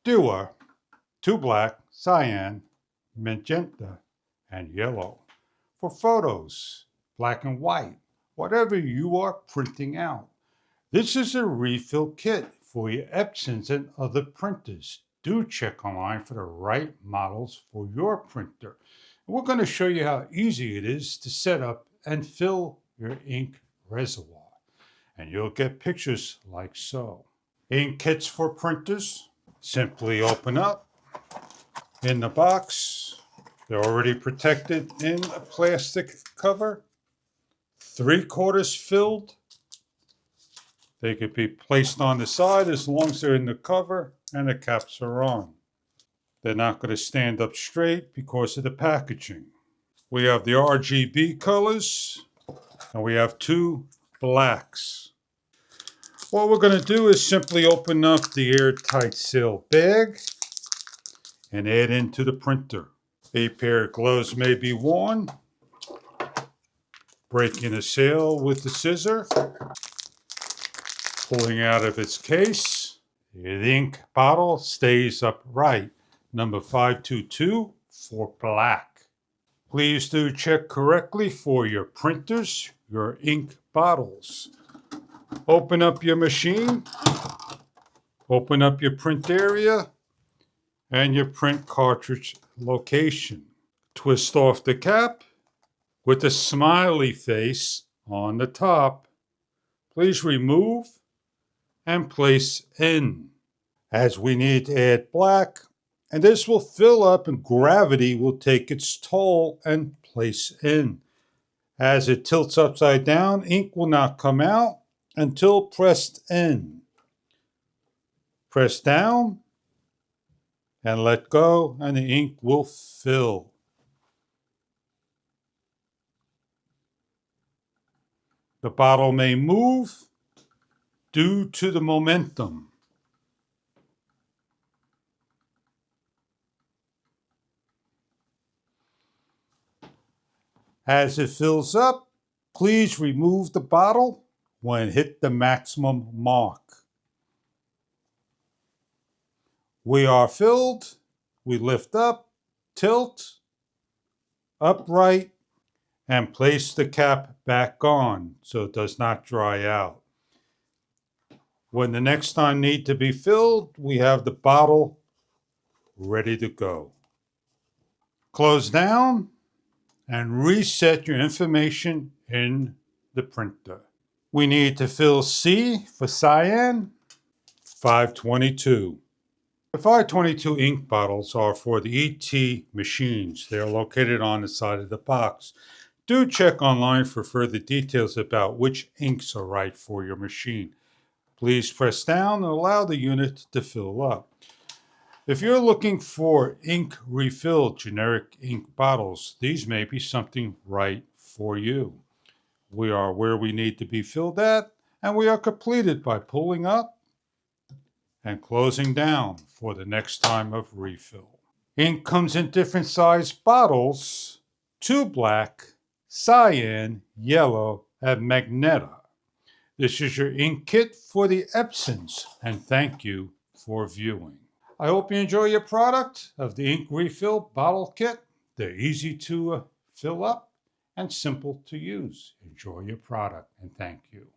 Duo, 2 black, cyan, magenta, and yellow. For photos, black and white, whatever you are printing out. This is a refill kit for your Epsons and other printers. Do check online for the right models for your printer. We're going to show you how easy it is to set up and fill your ink reservoir. And you'll get pictures like so. Ink kits for printers. Simply open up in the box. They're already protected in a plastic cover. 3/4 filled. They could be placed on the side as long as they're in the cover and the caps are on. They're not going to stand up straight because of the packaging. We have the RGB colors and we have 2 blacks. What we're going to do is simply open up the airtight seal bag and add into the printer. A pair of gloves may be worn. Breaking the seal with the scissor. Pulling out of its case. The ink bottle stays upright. Number 522 for black. Please do check correctly for your printers, your ink bottles. Open up your machine. Open up your print area and your print cartridge location. Twist off the cap with a smiley face on the top. Please remove and place in. As we need to add black, and this will fill up and gravity will take its toll and place in. As it tilts upside down, ink will not come out until pressed in. Press down and let go, and the ink will fill. The bottle may move due to the momentum. As it fills up, please remove the bottle when it hit the maximum mark. We are filled. We lift up, tilt, upright, and place the cap back on so it does not dry out. When the next time need to be filled, we have the bottle ready to go. Close down and reset your information in the printer. We need to fill C for cyan, 522. The 522 ink bottles are for the ET machines. They are located on the side of the box. Do check online for further details about which inks are right for your machine. Please press down and allow the unit to fill up. If you're looking for ink refill generic ink bottles, these may be something right for you. We are where we need to be filled at, and we are completed by pulling up and closing down for the next time of refill. Ink comes in different size bottles, 2 black, cyan, yellow, and magenta. This is your ink kit for the Epsons, and thank you for viewing. I hope you enjoy your product of the ink refill bottle kit. They're easy to fill up and simple to use. Enjoy your product, and thank you.